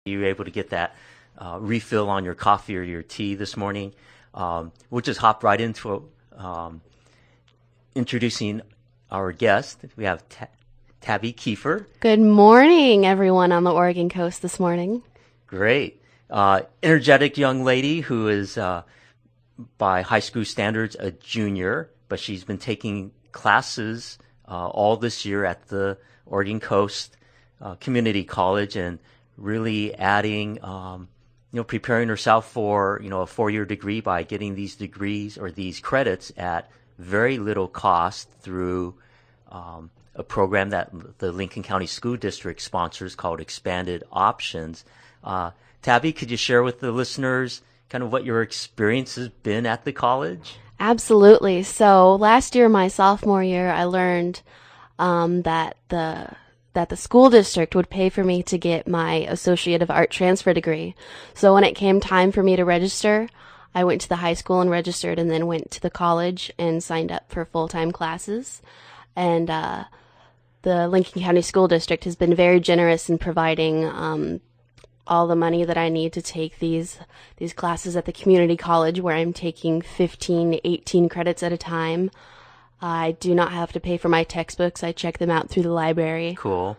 You were able to get that refill on your coffee or your tea this morning. We'll just hop right into introducing our guest. We have Tabby Kiefer. Good morning, everyone on the Oregon coast this morning. Great. Energetic young lady who is, by high school standards, a junior, but she's been taking classes all this year at the Oregon Coast Community College and really adding, preparing herself for, a 4-year degree by getting these degrees or these credits at very little cost through a program that the Lincoln County School District sponsors called Expanded Options. Tabby, could you share with the listeners kind of what your experience has been at the college? Absolutely. So last year, my sophomore year, I learned that the school district would pay for me to get my Associate of Art transfer degree. So when it came time for me to register, I went to the high school and registered, and then went to the college and signed up for full-time classes. And the Lincoln County School District has been very generous in providing all the money that I need to take these classes at the community college, where I'm taking 15, 18 credits at a time. I do not have to pay for my textbooks. I check them out through the library. Cool.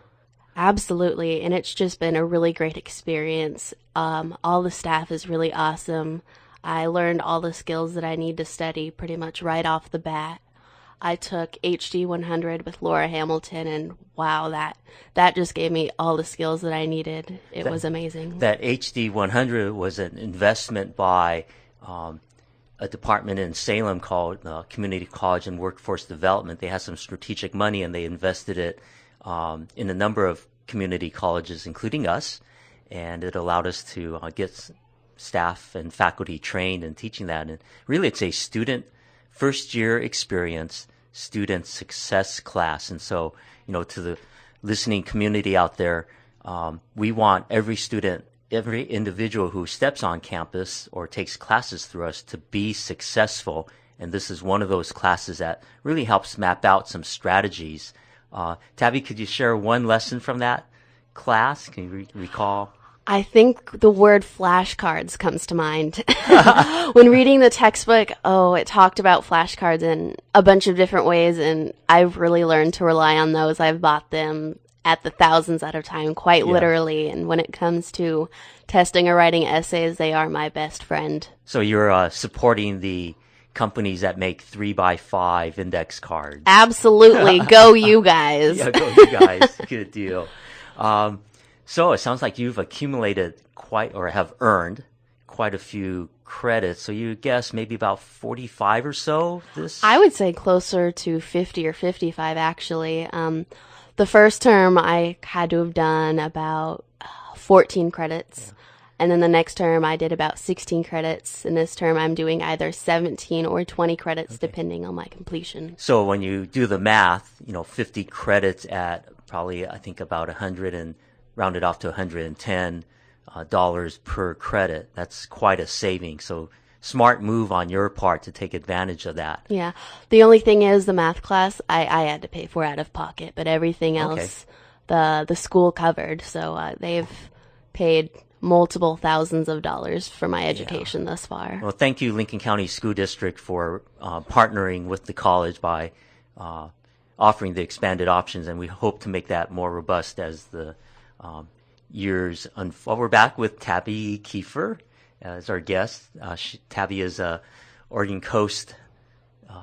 Absolutely. And it's just been a really great experience. All the staff is really awesome. I learned all the skills that I need to study pretty much right off the bat. I took HD 100 with Laura Hamilton, and wow, that just gave me all the skills that I needed. It was amazing. That HD 100 was an investment by a department in Salem called Community College and Workforce Development. They had some strategic money, and they invested it in a number of community colleges, including us, and it allowed us to get staff and faculty trained in teaching that. And really, it's a student first-year experience, student success class. And so, to the listening community out there, we want every student, every individual who steps on campus or takes classes through us to be successful. And this is one of those classes that really helps map out some strategies. Tabby, could you share one lesson from that class? Can you recall? I think the word flashcards comes to mind. When reading the textbook, it talked about flashcards in a bunch of different ways, and I've really learned to rely on those. I've bought them at the thousands at a time, quite literally, and when it comes to testing or writing essays, they are my best friend. So you're supporting the companies that make 3x5 index cards. Absolutely. Go you guys. Yeah, go you guys. Good deal. So it sounds like you've accumulated have earned quite a few credits. So you guess maybe about 45 or so this? I would say closer to 50 or 55, actually. The first term I had to have done about 14 credits. Yeah. And then the next term I did about 16 credits. And this term I'm doing either 17 or 20 credits, depending on my completion. So when you do the math, 50 credits at probably, I think, about 100 and rounded off to $110 per credit. That's quite a saving. So smart move on your part to take advantage of that. Yeah. The only thing is the math class I had to pay for out of pocket, but everything else the school covered. So they've paid multiple thousands of dollars for my education thus far. Well, thank you, Lincoln County School District, for partnering with the college by offering the expanded options, and we hope to make that more robust as the years unfold. We're back with Tabby Kiefer as our guest. Tabby is a Oregon Coast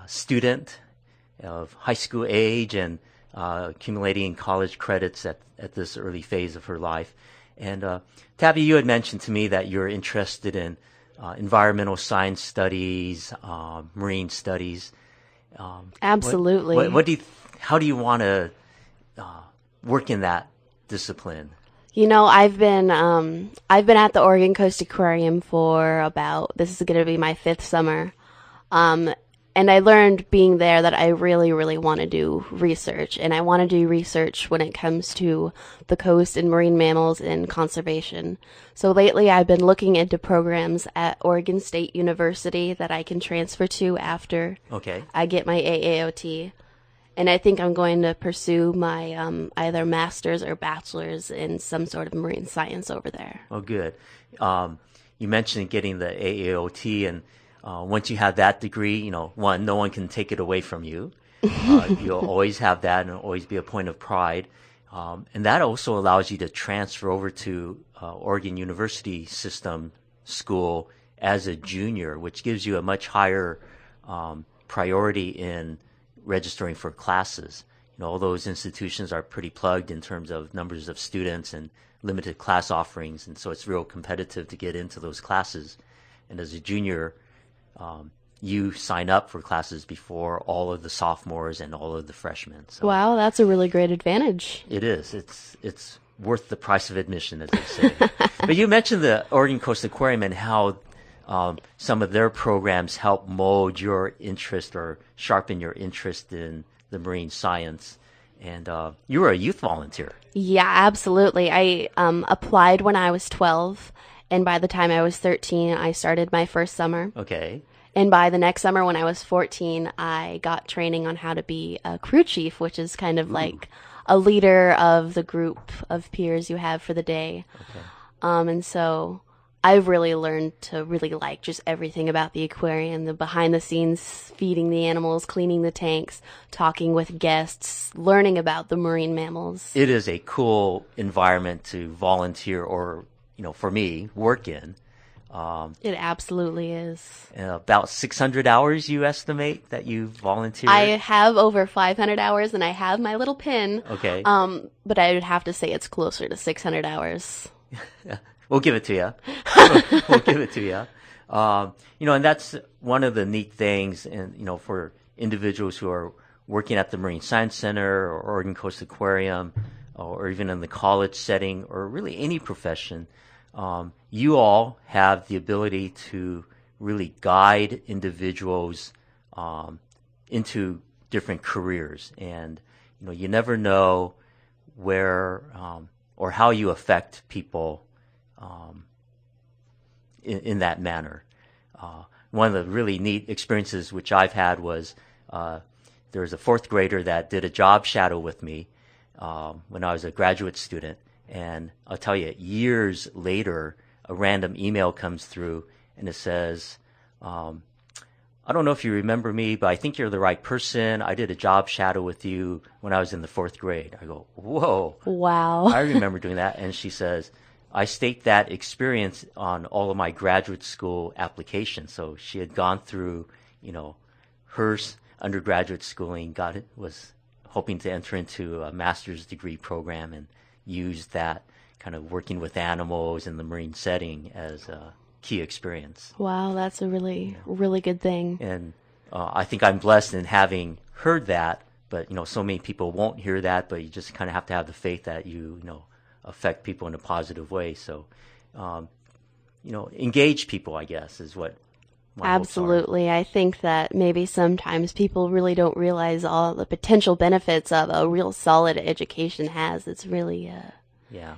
student of high school age and accumulating college credits at this early phase of her life. And Tabby, you had mentioned to me that you're interested in environmental science studies, marine studies. Absolutely. How do you want to work in that discipline? I've been at the Oregon Coast Aquarium for this is going to be my 5th summer. And I learned being there that I really, really want to do research. And I want to do research when it comes to the coast and marine mammals and conservation. So lately I've been looking into programs at Oregon State University that I can transfer to after I get my AAOT. And I think I'm going to pursue my either master's or bachelor's in some sort of marine science over there. Oh, good. You mentioned getting the AAOT, and once you have that degree, one, no one can take it away from you. You'll always have that, and it'll always be a point of pride. And that also allows you to transfer over to Oregon University System School as a junior, which gives you a much higher priority in registering for classes. All those institutions are pretty plugged in terms of numbers of students and limited class offerings, and so it's real competitive to get into those classes. And as a junior, you sign up for classes before all of the sophomores and all of the freshmen. So wow, that's a really great advantage. it is. It's worth the price of admission, as they say. But you mentioned the Oregon Coast Aquarium and how some of their programs help mold your interest or sharpen your interest in the marine science. And you were a youth volunteer. Yeah, absolutely. I applied when I was 12, and by the time I was 13, I started my first summer. Okay. And by the next summer, when I was 14, I got training on how to be a crew chief, which is kind of like a leader of the group of peers you have for the day. Okay. And so I've really learned to really like just everything about the aquarium, the behind the scenes, feeding the animals, cleaning the tanks, talking with guests, learning about the marine mammals. It is a cool environment to volunteer or, for me, work in. It absolutely is. About 600 hours you estimate that you volunteered? I have over 500 hours, and I have my little pin. Okay. But I would have to say it's closer to 600 hours. We'll give it to you. We'll give it to you. And that's one of the neat things, and for individuals who are working at the Marine Science Center or Oregon Coast Aquarium, or even in the college setting, or really any profession, you all have the ability to really guide individuals into different careers, and you never know where or how you affect people in that manner. One of the really neat experiences which I've had was there was a fourth grader that did a job shadow with me when I was a graduate student, and I'll tell you, years later, a random email comes through and it says, I don't know if you remember me, but I think you're the right person. I did a job shadow with you when I was in the fourth grade. I go, whoa. Wow. I remember doing that. And she says, I state that experience on all of my graduate school applications. So she had gone through, her undergraduate schooling, was hoping to enter into a master's degree program, and used that kind of working with animals in the marine setting as a key experience. Wow, that's a really, really good thing. And I think I'm blessed in having heard that, but so many people won't hear that, but you just kind of have to have the faith that you affect people in a positive way. So, engage people, I guess, is what my Absolutely. I think that maybe sometimes people really don't realize all the potential benefits of a real solid education has. It's really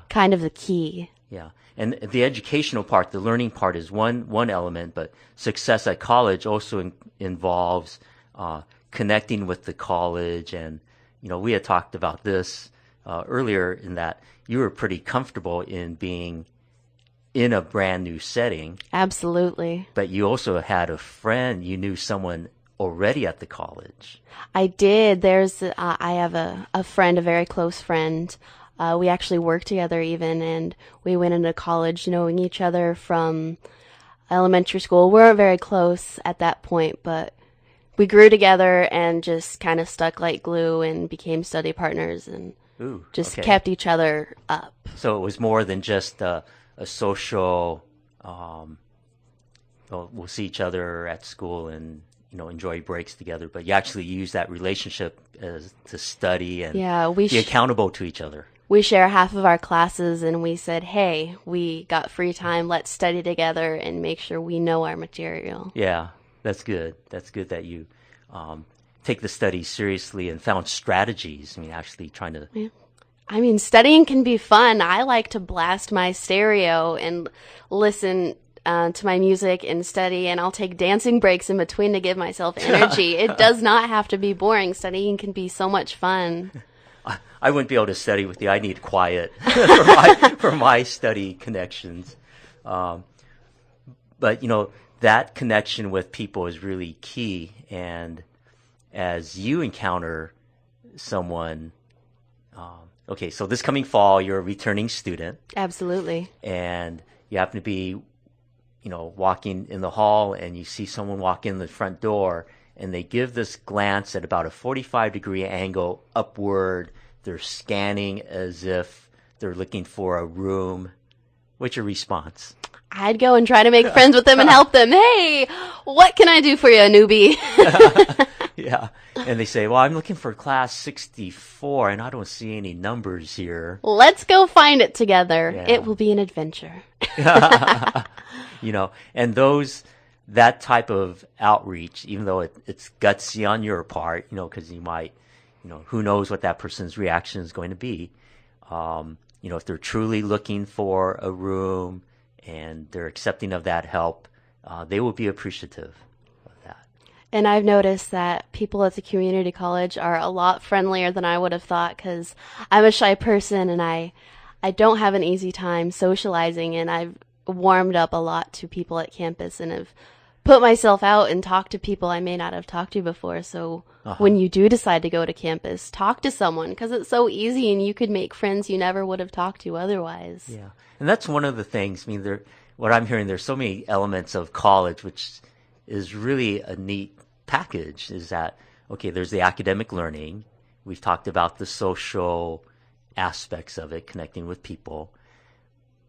kind of the key. Yeah. And the educational part, the learning part is one element, but success at college also involves connecting with the college. And, we had talked about this earlier, in that you were pretty comfortable in being in a brand new setting. Absolutely. But you also had a friend, you knew someone already at the college. I did. I have a friend, a very close friend. We actually worked together even, and we went into college knowing each other from elementary school. We weren't very close at that point, but we grew together and just kind of stuck like glue and became study partners, and kept each other up. So it was more than just a social, we'll see each other at school and enjoy breaks together, but you actually use that relationship to study and be accountable to each other. We share half of our classes, and we said, hey, we got free time, let's study together and make sure we know our material. Yeah, that's good. That's good that you take the study seriously and found strategies. Actually trying to... Yeah. Studying can be fun. I like to blast my stereo and listen to my music and study, and I'll take dancing breaks in between to give myself energy. It does not have to be boring. Studying can be so much fun. I wouldn't be able to study with you. I need quiet for my study connections. But, that connection with people is really key. And as you encounter someone, okay, so this coming fall, you're a returning student. Absolutely. And you happen to be, walking in the hall and you see someone walk in the front door and they give this glance at about a 45-degree angle upward. They're scanning as if they're looking for a room. What's your response? I'd go and try to make friends with them and help them. Hey, what can I do for you, newbie? Yeah. And they say, well, I'm looking for class 64 and I don't see any numbers here. Let's go find it together. Yeah. It will be an adventure. And that type of outreach, even though it's gutsy on your part, because you might, who knows what that person's reaction is going to be. If they're truly looking for a room and they're accepting of that help, they will be appreciative of that. And I've noticed that people at the community college are a lot friendlier than I would have thought, because I'm a shy person and I don't have an easy time socializing, and I've warmed up a lot to people at campus and have put myself out and talked to people I may not have talked to before. So when you do decide to go to campus, talk to someone, because it's so easy and you could make friends you never would have talked to otherwise. Yeah. And that's one of the things. I mean, what I'm hearing, there's so many elements of college, which is really a neat package, is that, okay, there's the academic learning. We've talked about the social aspects of it, connecting with people.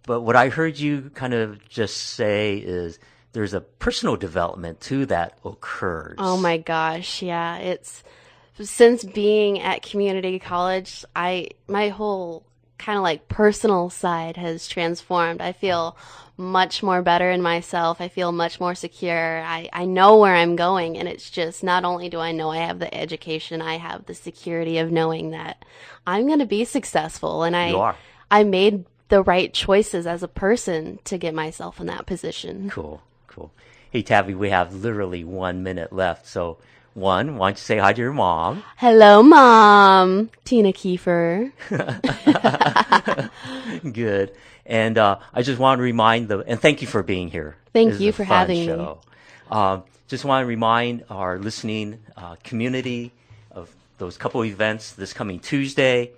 But what I heard you kind of just say is there's a personal development too that occurs. Oh my gosh, yeah. It's since being at community college, my whole kind of like personal side has transformed. I feel much more better in myself. I feel much more secure. I know where I'm going, and it's just not only do I know I have the education, I have the security of knowing that I'm going to be successful, and You are. I made the right choices as a person to get myself in that position. Cool. Hey, Tabby, we have literally 1 minute left. So, why don't you say hi to your mom? Hello, Mom. Tina Kiefer. Good. And I just want to remind and thank you for being here. Thank This is you a for fun having show. Just want to remind our listening community of those couple events this coming Tuesday.